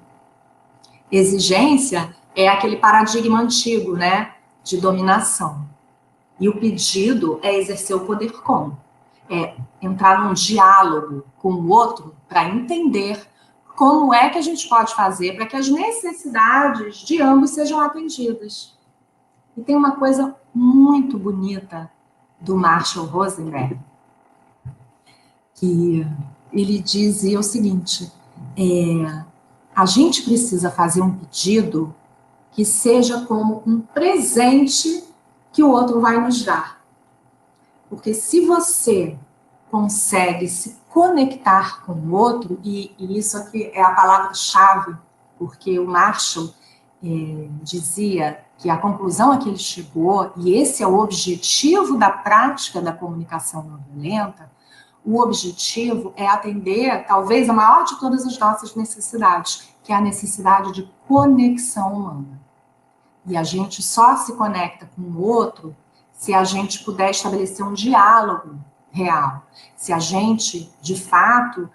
S5: Exigência é aquele paradigma antigo, né, de dominação. E o pedido é exercer o poder como? É entrar num diálogo com o outro para entender como é que a gente pode fazer para que as necessidades de ambos sejam atendidas. E tem uma coisa muito bonita do Marshall Rosenberg, que ele dizia o seguinte, a gente precisa fazer um pedido que seja como um presente que o outro vai nos dar. Porque se você consegue se conectar com o outro, e isso aqui é a palavra-chave, porque o Marshall dizia que a conclusão a que ele chegou, e esse é o objetivo da prática da comunicação não violenta, o objetivo é atender, talvez, a maior de todas as nossas necessidades, que é a necessidade de conexão humana. E a gente só se conecta com o outro se a gente puder estabelecer um diálogo real. Se a gente, de fato,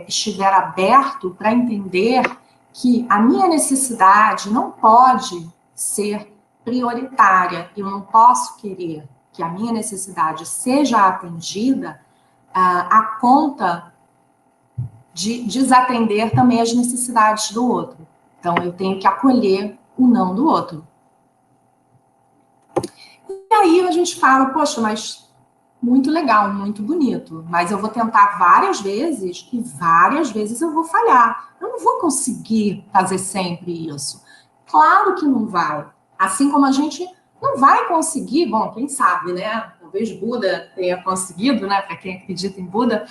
S5: estiver aberto para entender que a minha necessidade não pode ser prioritária. Eu não posso querer que a minha necessidade seja atendida à conta de desatender também as necessidades do outro. Então, eu tenho que acolher o não do outro. E aí a gente fala, poxa, mas muito legal, muito bonito, mas eu vou tentar várias vezes e várias vezes eu vou falhar. Eu não vou conseguir fazer sempre isso. Claro que não vai. Assim como a gente não vai conseguir, bom, quem sabe, né? Talvez Buda tenha conseguido, né? Para quem acredita em Buda.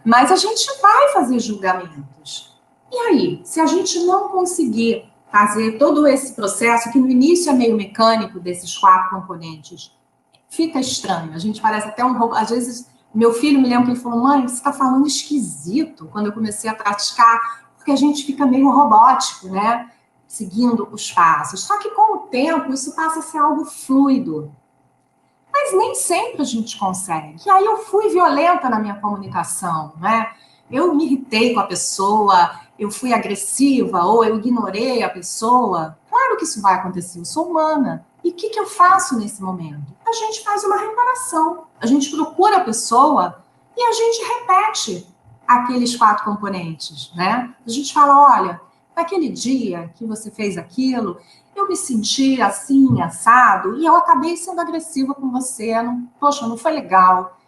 S5: Mas a gente vai fazer julgamentos. E aí, se a gente não conseguir fazer todo esse processo, que no início é meio mecânico desses 4 componentes, fica estranho. A gente parece até um robô. Às vezes, meu filho me lembra que ele falou, mãe, você está falando esquisito, quando eu comecei a praticar, porque a gente fica meio robótico, né? Seguindo os passos. Só que com o tempo, isso passa a ser algo fluido. Mas nem sempre a gente consegue. E aí eu fui violenta na minha comunicação, né? Eu me irritei com a pessoa, eu fui agressiva, ou eu ignorei a pessoa. Claro que isso vai acontecer, eu sou humana. E o que eu faço nesse momento? A gente faz uma reparação. A gente procura a pessoa e a gente repete aqueles 4 componentes, né? A gente fala, olha, naquele dia que você fez aquilo, eu me senti assim, assado, e eu acabei sendo agressiva com você. Poxa, não foi legal.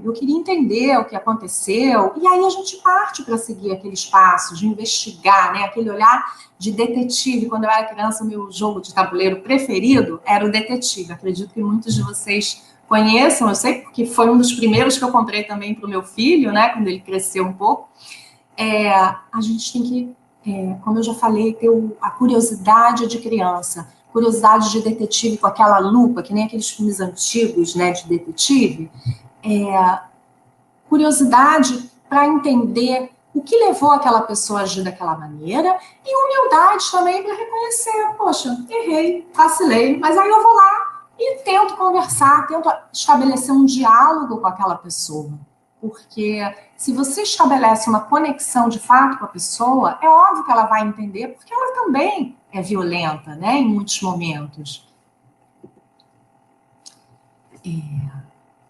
S5: Eu queria entender o que aconteceu. E aí a gente parte para seguir aqueles passos de investigar, né? Aquele olhar de detetive. Quando eu era criança, o meu jogo de tabuleiro preferido era o detetive. Acredito que muitos de vocês conheçam, eu sei, porque foi um dos primeiros que eu comprei também para o meu filho, né? Quando ele cresceu um pouco. A gente tem que, como eu já falei, ter a curiosidade de criança, curiosidade de detetive com aquela lupa, que nem aqueles filmes antigos, né, de detetive. Curiosidade para entender o que levou aquela pessoa a agir daquela maneira, e humildade também para reconhecer, poxa, errei, vacilei, mas aí eu vou lá e tento conversar, tento estabelecer um diálogo com aquela pessoa. Porque se você estabelece uma conexão de fato com a pessoa, é óbvio que ela vai entender, porque ela também é violenta, né, em muitos momentos.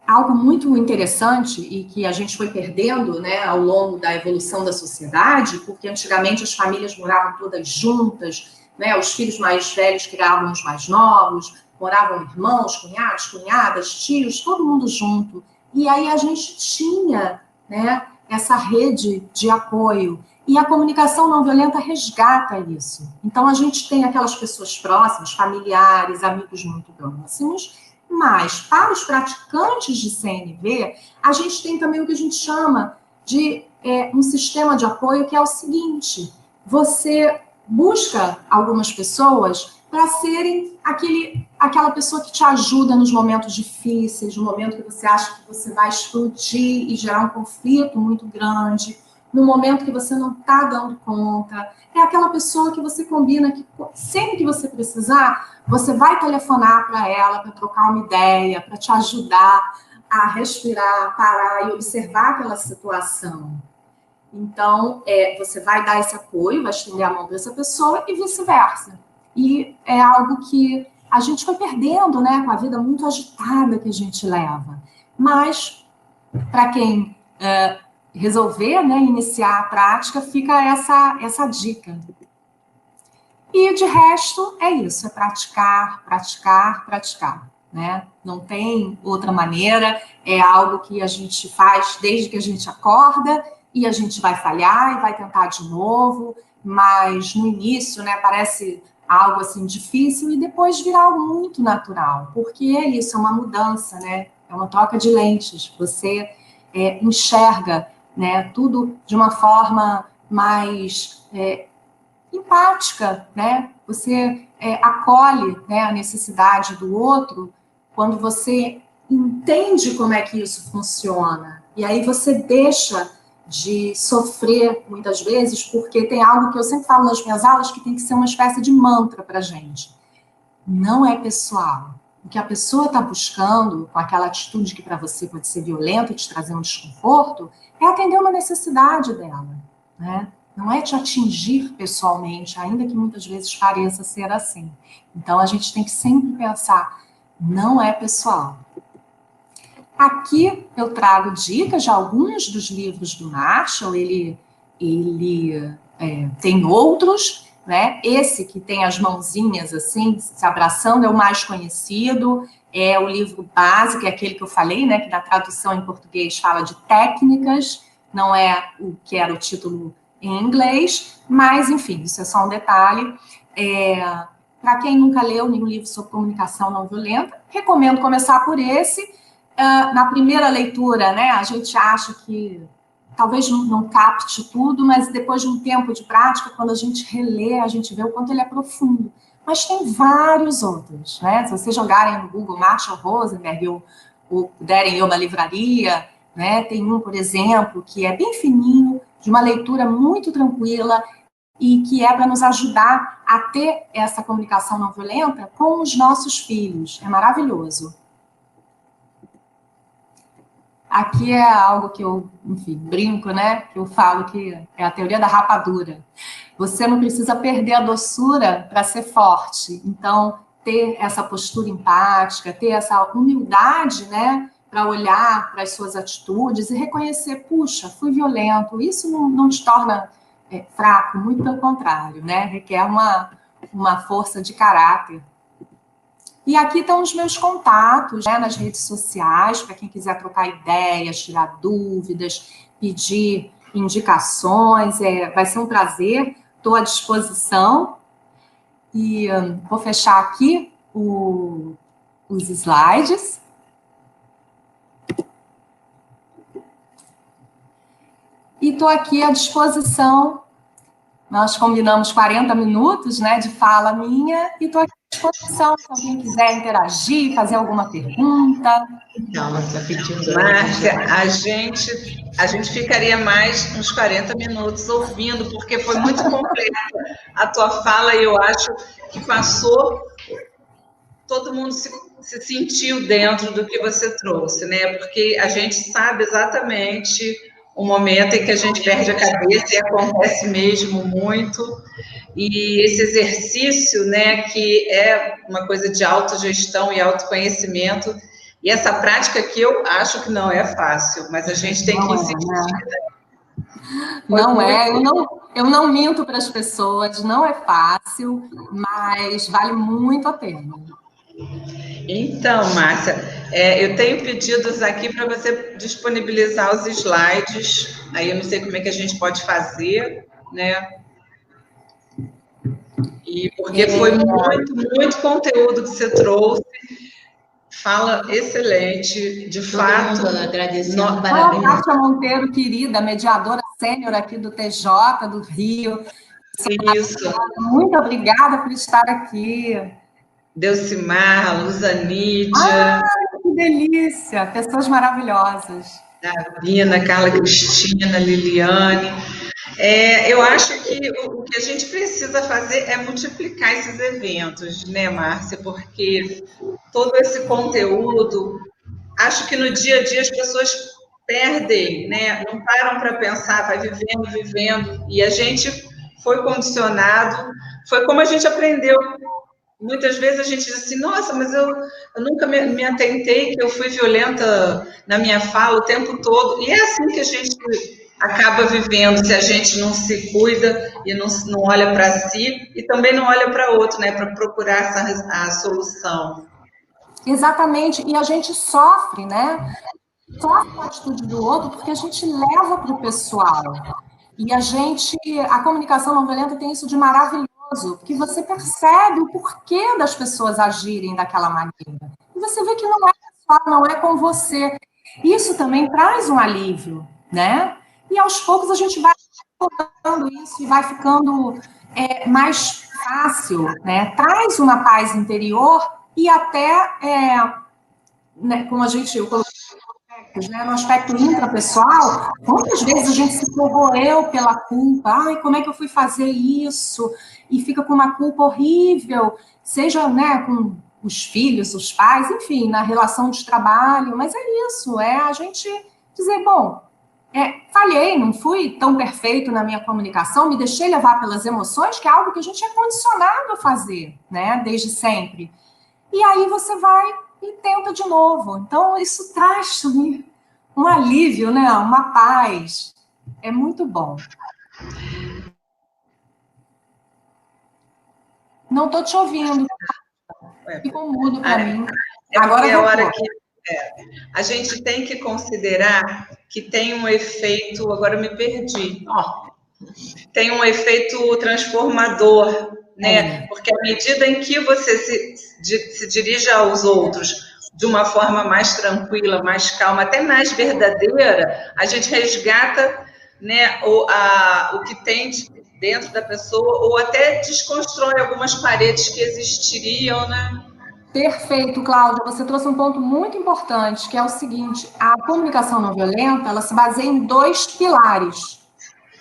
S5: Algo muito interessante e que a gente foi perdendo, né, ao longo da evolução da sociedade, porque antigamente as famílias moravam todas juntas, né, os filhos mais velhos criavam os mais novos, moravam irmãos, cunhados, cunhadas, tios, todo mundo junto. E aí a gente tinha, né, essa rede de apoio. E a comunicação não violenta resgata isso. Então a gente tem aquelas pessoas próximas, familiares, amigos muito próximos, mas para os praticantes de CNV, a gente tem também o que a gente chama de um sistema de apoio, que é o seguinte: você busca algumas pessoas para serem aquela pessoa que te ajuda nos momentos difíceis, no momento que você acha que você vai explodir e gerar um conflito muito grande, no momento que você não está dando conta. É aquela pessoa que você combina que sempre que você precisar, você vai telefonar para ela para trocar uma ideia, para te ajudar a respirar, parar e observar aquela situação. Então, você vai dar esse apoio, vai estender a mão para essa pessoa e vice-versa. E é algo que a gente vai perdendo, né, com a vida muito agitada que a gente leva. Mas, para quem resolver, né, iniciar a prática, fica essa dica. E, de resto, é isso, é praticar, praticar, praticar. Né? Não tem outra maneira, é algo que a gente faz desde que a gente acorda, e a gente vai falhar e vai tentar de novo, mas no início, né, parece algo assim difícil e depois vira algo muito natural, porque é isso, é uma mudança, né? É uma troca de lentes, você enxerga, né, tudo de uma forma mais empática, né? Você acolhe, né, a necessidade do outro quando você entende como é que isso funciona, e aí você deixa de sofrer, muitas vezes, porque tem algo que eu sempre falo nas minhas aulas que tem que ser uma espécie de mantra para a gente. Não é pessoal. O que a pessoa está buscando, com aquela atitude que para você pode ser violenta e te trazer um desconforto, é atender uma necessidade dela, né? Não é te atingir pessoalmente, ainda que muitas vezes pareça ser assim. Então, a gente tem que sempre pensar, não é pessoal. Aqui eu trago dicas de alguns dos livros do Marshall, ele tem outros, né? Esse que tem as mãozinhas assim, se abraçando, é o mais conhecido, é o livro básico, é aquele que eu falei, né? Que na tradução em português fala de técnicas, não é o que era o título em inglês, mas enfim, isso é só um detalhe. Para quem nunca leu nenhum livro sobre comunicação não violenta, recomendo começar por esse. Na primeira leitura, né, a gente acha que talvez não capte tudo, mas depois de um tempo de prática, quando a gente relê, a gente vê o quanto ele é profundo. Mas tem vários outros, né? Se vocês jogarem no Google Marshall Rosenberg ou puderem ler uma livraria, né, tem um, por exemplo, que é bem fininho, de uma leitura muito tranquila e que é para nos ajudar a ter essa comunicação não violenta com os nossos filhos. É maravilhoso. Aqui é algo que eu, enfim, brinco, né? Que eu falo que é a teoria da rapadura. Você não precisa perder a doçura para ser forte. Então, ter essa postura empática, ter essa humildade, né? Para olhar para as suas atitudes e reconhecer, puxa, fui violento. Isso não te torna fraco, muito pelo contrário, né? Requer uma força de caráter. E aqui estão os meus contatos, né, nas redes sociais, para quem quiser trocar ideias, tirar dúvidas, pedir indicações, vai ser um prazer, estou à disposição. E vou fechar aqui os slides. E estou aqui à disposição. Nós combinamos 40 minutos, né, de fala minha, e estou aqui à disposição, se alguém quiser interagir, fazer alguma pergunta.
S3: Não, está pedindo.
S4: Márcia, a gente ficaria mais uns 40 minutos ouvindo, porque foi muito completa a tua fala, e eu acho que passou, todo mundo se sentiu dentro do que você trouxe, né? Porque a gente sabe exatamente o momento em que a gente perde a cabeça, e acontece mesmo muito, e esse exercício, né, que é uma coisa de autogestão e autoconhecimento, e essa prática que eu acho que não é fácil, mas a gente tem que insistir.
S5: Não é, eu não minto para as pessoas, não é fácil, mas vale muito a pena.
S4: Então, Márcia, eu tenho pedidos aqui para você disponibilizar os slides, aí eu não sei como é que a gente pode fazer, né? E porque foi muito, muito conteúdo que você trouxe, fala excelente, de fato.
S3: Agradecendo, parabéns.
S5: Kátia Monteiro, querida, mediadora sênior aqui do TJ, do Rio,
S4: Isso.
S5: Muito obrigada por estar aqui.
S4: Delcimar, Luzanídia.
S5: Que delícia! Pessoas maravilhosas.
S4: Davina, Carla Cristina, Liliane. Eu acho que o que a gente precisa fazer é multiplicar esses eventos, né, Márcia? Porque todo esse conteúdo, acho que no dia a dia as pessoas perdem, né? Não param para pensar, vai vivendo, e a gente foi condicionado, foi como a gente aprendeu. Muitas vezes a gente diz assim, nossa, mas eu nunca me atentei que eu fui violenta na minha fala o tempo todo. E é assim que a gente acaba vivendo, se a gente não se cuida e não olha para si e também não olha para outro, né, para procurar a solução.
S5: Exatamente, e a gente sofre, né? Sofre com a atitude do outro porque a gente leva para o pessoal. E a comunicação não violenta tem isso de maravilhoso, porque você percebe o porquê das pessoas agirem daquela maneira. E você vê que não é pessoal, não é com você. Isso também traz um alívio, né? E aos poucos a gente vai colocando isso e vai ficando mais fácil, né? Traz uma paz interior e até, né, como eu coloquei, né, no aspecto intrapessoal, quantas vezes a gente se corroeu pela culpa? Ai, como é que eu fui fazer isso? E fica com uma culpa horrível, seja, né, com os filhos, os pais, enfim, na relação de trabalho. Mas é isso, a gente dizer, bom, falhei, não fui tão perfeito na minha comunicação, me deixei levar pelas emoções, que é algo que a gente é condicionado a fazer, né, desde sempre. E aí você vai e tenta de novo. Então, isso traz também um alívio, né? Uma paz. É muito bom. Não estou te ouvindo. Ficou mudo para mim.
S4: Agora é a hora que a gente tem que considerar que tem um efeito... Agora eu me perdi. Tem um efeito transformador, né? Porque à medida em que você se dirige aos outros de uma forma mais tranquila, mais calma, até mais verdadeira, a gente resgata, né, o que tem dentro da pessoa, ou até desconstrói algumas paredes que existiriam, né?
S5: Perfeito, Cláudia. Você trouxe um ponto muito importante, que é o seguinte: a comunicação não violenta, ela se baseia em 2 pilares.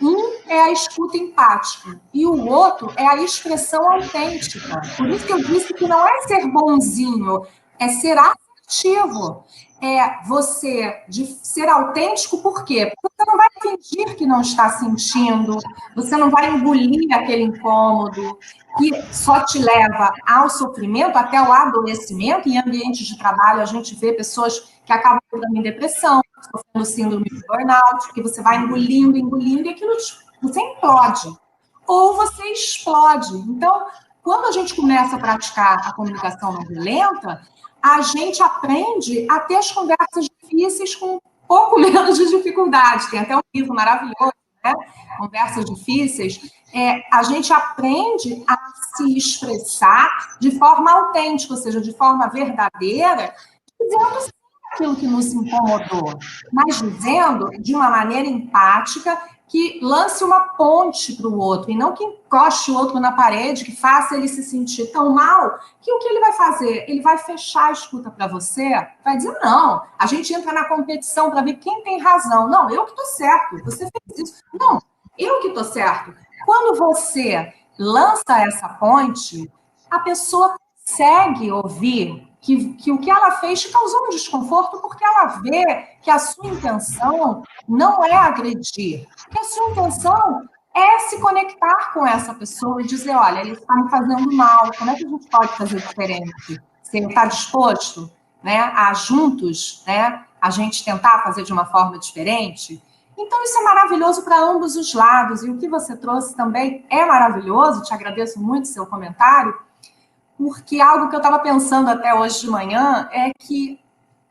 S5: Um é a escuta empática e o outro é a expressão autêntica. Por isso que eu disse que não é ser bonzinho, é ser assertivo. É você de ser autêntico, por quê? Porque você não vai fingir que não está sentindo, você não vai engolir aquele incômodo que só te leva ao sofrimento, até ao adoecimento. Em ambientes de trabalho, a gente vê pessoas que acabam entrando em depressão, sofrendo síndrome de burnout, porque você vai engolindo, e aquilo você implode. Ou você explode. Então, quando a gente começa a praticar a comunicação não violenta, a gente aprende a ter as conversas difíceis com um pouco menos de dificuldade. Tem até um livro maravilhoso, né? Conversas difíceis. A gente aprende a se expressar de forma autêntica, ou seja, de forma verdadeira, dizendo sim aquilo que nos incomodou, mas dizendo de uma maneira empática, que lance uma ponte para o outro, e não que encoste o outro na parede, que faça ele se sentir tão mal, que o que ele vai fazer? Ele vai fechar a escuta para você, vai dizer, não, a gente entra na competição para ver quem tem razão. Não, eu que estou certo, você fez isso. Não, eu que estou certo. Quando você lança essa ponte, a pessoa consegue ouvir que o que ela fez te causou um desconforto, porque ela vê que a sua intenção não é agredir, que a sua intenção é se conectar com essa pessoa e dizer, olha, ele está me fazendo mal, como é que a gente pode fazer diferente? Você está disposto, né, a juntos, né, a gente tentar fazer de uma forma diferente? Então, isso é maravilhoso para ambos os lados, e o que você trouxe também é maravilhoso, te agradeço muito o seu comentário, porque algo que eu estava pensando até hoje de manhã é que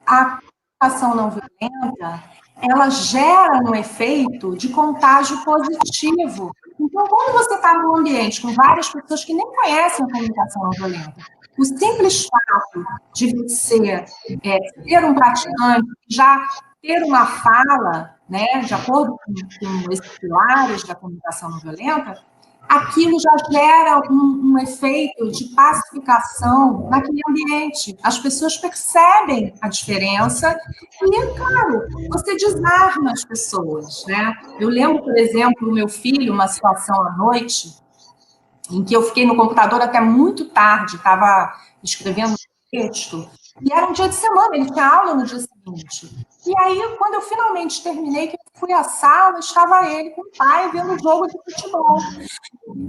S5: a comunicação não violenta, ela gera um efeito de contágio positivo. Então, quando você está num ambiente com várias pessoas que nem conhecem a comunicação não violenta, o simples fato de você ser um praticante, já ter uma fala, né, de acordo com esses pilares da comunicação não violenta, aquilo já gera um efeito de pacificação naquele ambiente. As pessoas percebem a diferença e, claro, você desarma as pessoas, né? Eu lembro, por exemplo, o meu filho, uma situação à noite, em que eu fiquei no computador até muito tarde, estava escrevendo texto, e era um dia de semana, ele tinha aula no dia seguinte. E aí, quando eu finalmente terminei, que eu fui à sala, estava ele com o pai vendo o jogo de futebol.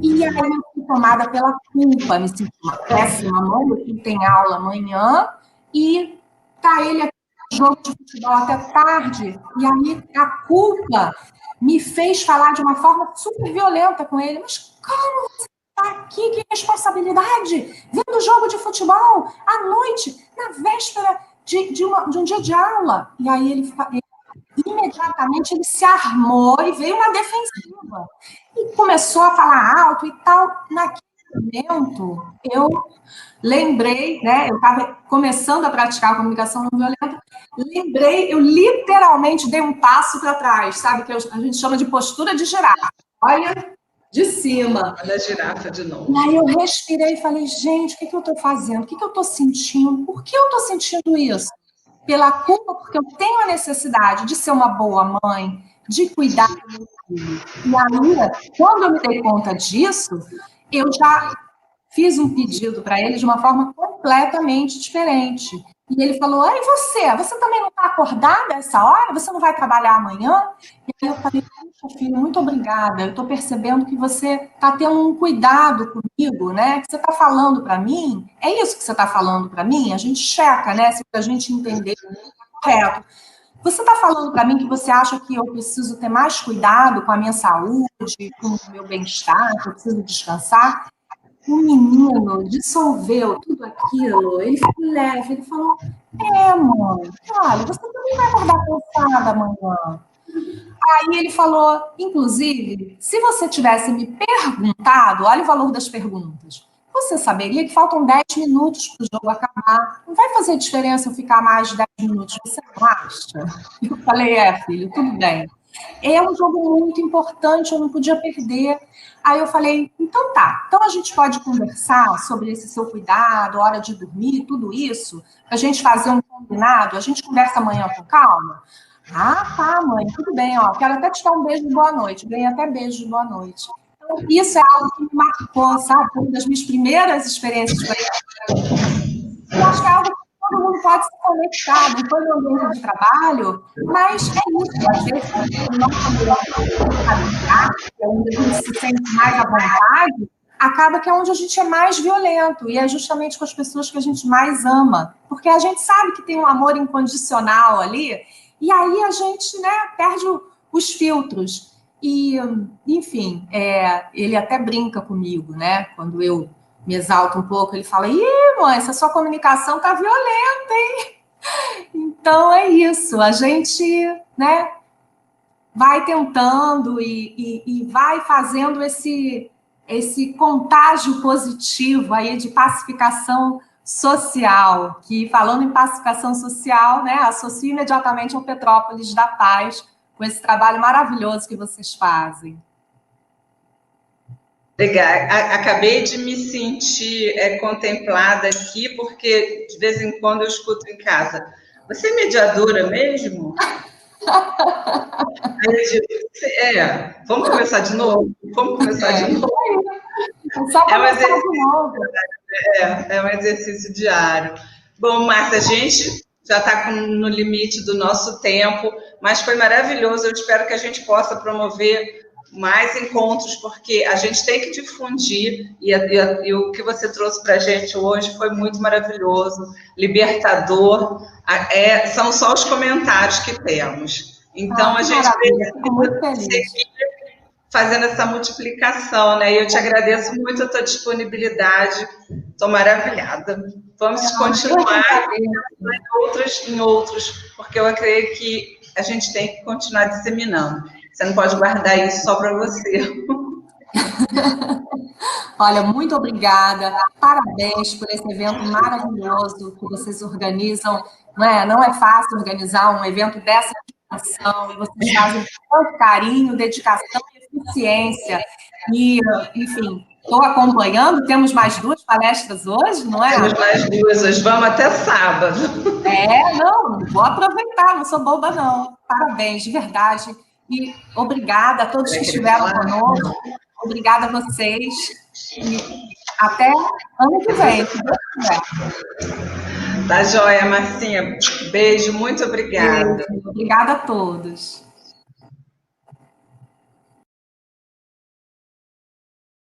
S5: E aí eu fui tomada pela culpa, me senti uma péssima mãe, meu filho tem aula amanhã, e tá ele aqui no jogo de futebol até tarde, e aí a culpa me fez falar de uma forma super violenta com ele, mas como você tá aqui, que responsabilidade, vendo jogo de futebol à noite, na véspera de um dia de aula. E aí ele imediatamente ele se armou e veio na defensiva. E começou a falar alto e tal. Naquele momento, eu lembrei, né? Eu estava começando a praticar a comunicação não violenta, lembrei, eu literalmente dei um passo para trás, sabe? Que a gente chama de postura de girafa. Olha, de cima.
S4: Olha a girafa de novo.
S5: E aí eu respirei e falei, gente, o que eu estou fazendo? O que eu estou sentindo? Por que eu estou sentindo isso? Pela culpa, porque eu tenho a necessidade de ser uma boa mãe, de cuidar do meu filho. E aí, quando eu me dei conta disso, eu já fiz um pedido para ele de uma forma completamente diferente. E ele falou, e você? Você também não está acordada essa hora? Você não vai trabalhar amanhã? E aí eu falei, poxa, filho, muito obrigada. Eu estou percebendo que você está tendo um cuidado comigo, né? Que você está falando para mim. É isso que você está falando para mim? A gente checa, né? Se a gente entender correto. Você está falando para mim que você acha que eu preciso ter mais cuidado com a minha saúde, com o meu bem-estar, que eu preciso descansar? O menino dissolveu tudo aquilo, ele ficou leve, ele falou, mãe, olha, você também vai acordar cansada amanhã. Aí ele falou, inclusive, se você tivesse me perguntado, olha o valor das perguntas, você saberia que faltam 10 minutos para o jogo acabar, não vai fazer diferença eu ficar mais de 10 minutos, você não acha? Eu falei, filho, tudo bem. É um jogo muito importante, eu não podia perder. Aí eu falei, então tá, então a gente pode conversar sobre esse seu cuidado, hora de dormir, tudo isso, a gente fazer um combinado, a gente conversa amanhã com calma? Ah, tá, mãe, tudo bem, ó, quero até te dar um beijo de boa noite, ganhei até beijo de boa noite. Então, isso é algo que me marcou, sabe, uma das minhas primeiras experiências com ele. Eu acho que é algo todo mundo pode se conectar, não foi no ambiente de trabalho, mas é isso, às vezes, o nosso ambiente, que é onde a gente se sente mais à vontade, acaba que é onde a gente é mais violento, e é justamente com as pessoas que a gente mais ama, porque a gente sabe que tem um amor incondicional ali, e aí a gente, né, perde os filtros. E, enfim, ele até brinca comigo, né, quando eu me exalta um pouco, ele fala, mãe, essa sua comunicação tá violenta, hein? Então é isso, a gente, né, vai tentando e vai fazendo esse contágio positivo aí de pacificação social, que falando em pacificação social, né, associo imediatamente ao Petrópolis da Paz, com esse trabalho maravilhoso que vocês fazem.
S4: Legal, acabei de me sentir contemplada aqui, porque de vez em quando eu escuto em casa, você é mediadora mesmo? Aí eu digo, vamos começar de novo? Vamos começar de novo? É um exercício diário. Bom, Márcia, a gente já está no limite do nosso tempo, mas foi maravilhoso, eu espero que a gente possa promover mais encontros, porque a gente tem que difundir, e o que você trouxe para a gente hoje foi muito maravilhoso, libertador, são só os comentários que temos. Então, a gente precisa seguir fazendo essa multiplicação, né? E eu te agradeço muito a tua disponibilidade, estou maravilhada. Vamos continuar em outros, porque eu acredito que a gente tem que continuar disseminando. Você não pode guardar isso só para você.
S5: Olha, muito obrigada. Parabéns por esse evento maravilhoso que vocês organizam. Não é fácil organizar um evento dessa dimensão, e vocês fazem com tanto carinho, dedicação e eficiência. E, enfim, estou acompanhando, temos mais 2 palestras hoje, não é?
S4: Temos mais 2 hoje, vamos até sábado.
S5: Não, vou aproveitar, não sou boba, não. Parabéns, de verdade. E obrigada a todos que estiveram conosco, obrigada a vocês, e até ano que vem, se Deus quiser.
S4: Tá joia, Marcinha. Beijo, muito obrigada.
S5: Obrigada a todos.